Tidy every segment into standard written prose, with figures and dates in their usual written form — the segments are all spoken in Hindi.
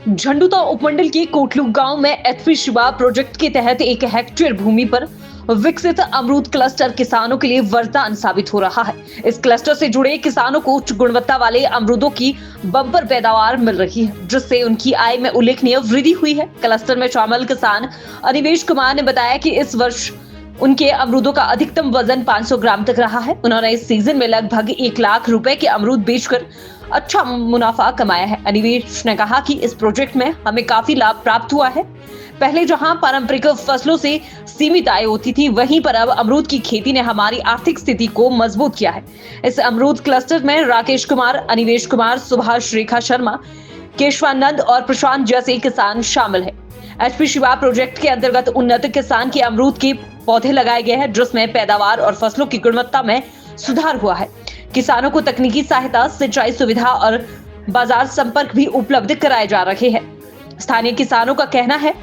झंडुता उपमंडल के कोटलू गांव में एचपी शिवा प्रोजेक्ट के तहत 1 हेक्टेयर भूमि पर विकसित अमरूद क्लस्टर किसानों के लिए वरदान साबित हो रहा है। इस क्लस्टर से जुड़े किसानों को उच्च गुणवत्ता वाले अमरूदों की बम्पर पैदावार मिल रही है, जिससे उनकी आय में उल्लेखनीय वृद्धि हुई है। क्लस्टर में शामिल किसान अनिवेश कुमार ने बताया कि इस वर्ष उनके अमरूदों का अधिकतम वजन 500 ग्राम तक रहा है। उन्होंने इस सीजन में लगभग 1 लाख रुपए के अमरूद बेचकर अच्छा मुनाफा कमाया है। अनिवेश ने कहा कि इस प्रोजेक्ट में हमें काफी लाभ प्राप्त हुआ है। पहले जहां पारंपरिक फसलों से सीमित आय होती थी, वहीं पर अब अमरूद की खेती ने हमारी आर्थिक स्थिति को मजबूत किया है। इस अमरूद क्लस्टर में राकेश कुमार, अनिवेश कुमार, सुभाष रेखा शर्मा, केशवानंद और प्रशांत जैसे किसान शामिल है। एचपी शिवा प्रोजेक्ट के अंतर्गत उन्नत किसान के अमरूद के पौधे लगाए गए हैं, जिसमें पैदावार और फसलों की गुणवत्ता में सुधार हुआ है। किसानों को तकनीकी सहायता, सिंचाई सुविधा और बाजार संपर्क भी उपलब्ध कराए जा रहे हैं। स्थानीय किसानों का कहना है,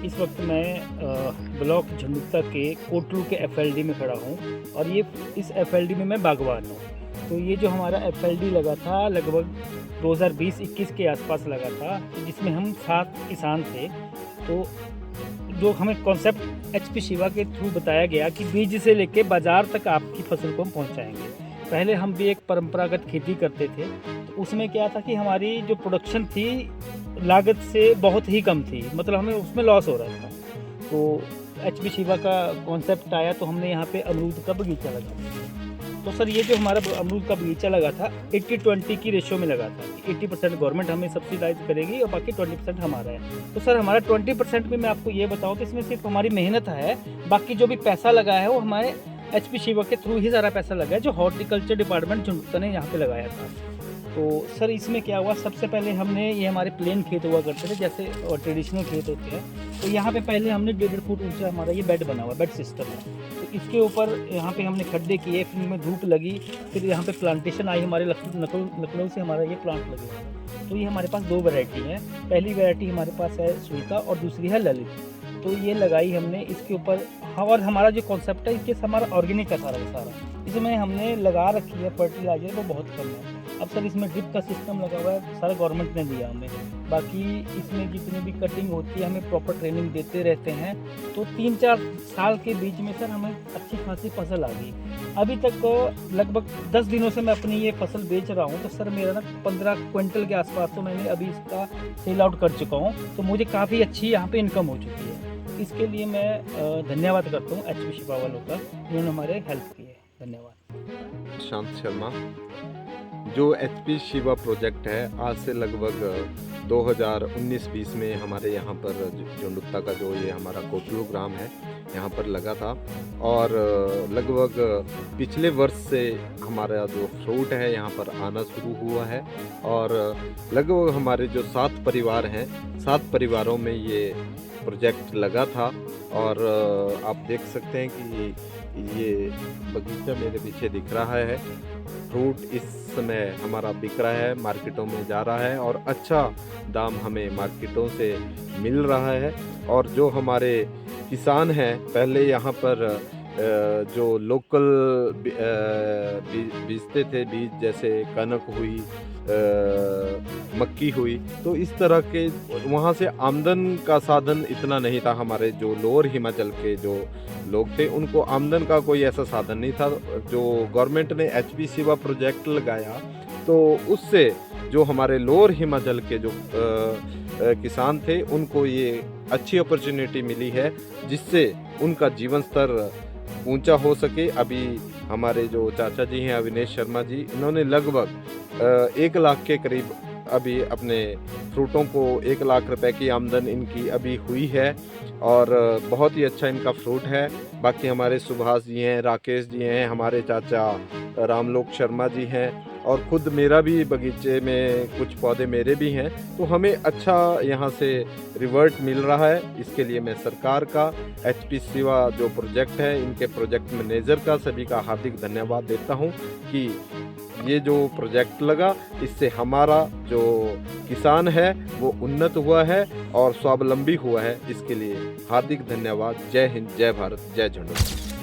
इस वक्त मैं ब्लॉक झंडुता के कोटलू के एफएलडी में खड़ा हूँ और ये इस एफएलडी में मैं बागवान हूँ। तो ये जो हमारा एफएलडी लगा था लगभग 2020-21 के आसपास लगा था, जिसमें हम 7 किसान थे। तो जो हमें कॉन्सेप्ट एचपी शिवा के थ्रू बताया गया कि बीज से लेके बाज़ार तक आपकी फसल को हम पहुँचाएँगे। पहले हम भी एक परंपरागत खेती करते थे, तो उसमें क्या था कि हमारी जो प्रोडक्शन थी लागत से बहुत ही कम थी, मतलब हमें उसमें लॉस हो रहा था। तो एचपी शिवा का कॉन्सेप्ट आया तो हमने यहाँ पे अमरूद का बगीचा लगा। तो सर ये जो हमारा अमरूद का बगीचा लगा था 80-20 की रेशियो में लगा था। 80% गवर्नमेंट हमें सब्सिडाइज करेगी और बाकी 20% हमारा है। तो सर हमारा 20% में मैं आपको ये बताऊँ तो इसमें सिर्फ हमारी मेहनत है, बाकी जो भी पैसा लगा है वो हमारे एचपी शिवा के थ्रू ही सारा पैसा लगा है, जो हॉर्टिकल्चर डिपार्टमेंट झंडुता ने यहाँ पे लगाया था। तो सर इसमें क्या हुआ, सबसे पहले हमने ये हमारे प्लेन खेत हुआ करते थे जैसे ट्रेडिशनल खेत होते हैं, तो यहाँ पे पहले हमने 1.5 फुट ऊंचा हमारा ये बेड बना हुआ, बेड सिस्टम है। तो इसके ऊपर यहाँ पे हमने खड्डे किए, फिर इनमें धूप लगी, फिर यहाँ पे प्लांटेशन आई, हमारे लखनऊ से हमारा ये प्लांट लगे। तो ये हमारे पास 2 वैरायटी हैं। पहली वैरायटी हमारे पास है स्वीता और दूसरी है ललित। तो ये लगाई हमने इसके ऊपर। हाँ, और हमारा जो कॉन्सेप्ट है इसके हमारा ऑर्गेनिक का सारा इसमें हमने लगा रखी है। फर्टिलाइजर वो बहुत कम है। अब सर इसमें ड्रिप का सिस्टम लगा हुआ है, सारा गवर्नमेंट ने दिया हमें। बाकी इसमें जितनी भी कटिंग होती है हमें प्रॉपर ट्रेनिंग देते रहते हैं। तो 3-4 साल के बीच में सर हमें अच्छी खासी फसल आ गई। अभी तक लगभग 10 दिनों से मैं अपनी ये फसल बेच रहा हूँ। तो सर मेरा ना 15 क्विंटल के आसपास तो मैंने अभी इसका सेल आउट कर चुका हूँ। तो मुझे काफ़ी अच्छी यहाँ पे इनकम हो चुकी है। इसके लिए मैं धन्यवाद करता हूँ एचपी शिवा वालों का, इन्होंने हमारे हेल्प की है। धन्यवाद। शांत शर्मा। जो एचपी शिवा प्रोजेक्ट है आज से लगभग 2019-20 में हमारे यहाँ पर झंडुता का जो ये हमारा कोटलू ग्राम है यहाँ पर लगा था, और लगभग पिछले वर्ष से हमारा जो फ्रूट है यहाँ पर आना शुरू हुआ है। और लगभग हमारे जो 7 परिवार हैं, 7 परिवारों में ये प्रोजेक्ट लगा था। और आप देख सकते हैं कि ये बगीचा मेरे पीछे दिख रहा है। फ्रूट इस समय हमारा बिक रहा है, मार्केटों में जा रहा है और अच्छा दाम हमें मार्केटों से मिल रहा है। और जो हमारे किसान हैं, पहले यहाँ पर जो लोकल बीजते थे, बीज जैसे कनक हुई, मक्की हुई, तो इस तरह के वहाँ से आमदन का साधन इतना नहीं था। हमारे जो लोअर हिमाचल के जो लोग थे उनको आमदन का कोई ऐसा साधन नहीं था। जो गवर्नमेंट ने एचपी शिवा प्रोजेक्ट लगाया तो उससे जो हमारे लोअर हिमाचल के जो किसान थे उनको ये अच्छी अपॉर्चुनिटी मिली है, जिससे उनका जीवन स्तर ऊंचा हो सके। अभी हमारे जो चाचा जी हैं अविनेश शर्मा जी, इन्होंने लगभग 1 लाख के करीब अभी अपने फ्रूटों को 1 लाख रुपए की आमदन इनकी अभी हुई है और बहुत ही अच्छा इनका फ्रूट है। बाकी हमारे सुभाष जी हैं, राकेश जी हैं, हमारे चाचा रामलोक शर्मा जी हैं, और ख़ुद मेरा भी बगीचे में कुछ पौधे मेरे भी हैं। तो हमें अच्छा यहाँ से रिवर्ट मिल रहा है। इसके लिए मैं सरकार का, एचपी शिवा जो प्रोजेक्ट है, इनके प्रोजेक्ट मैनेजर का, सभी का हार्दिक धन्यवाद देता हूँ कि ये जो प्रोजेक्ट लगा इससे हमारा जो किसान है वो उन्नत हुआ है और स्वावलंबी हुआ है। इसके लिए हार्दिक धन्यवाद। जय हिंद, जय भारत, जय झंडुता।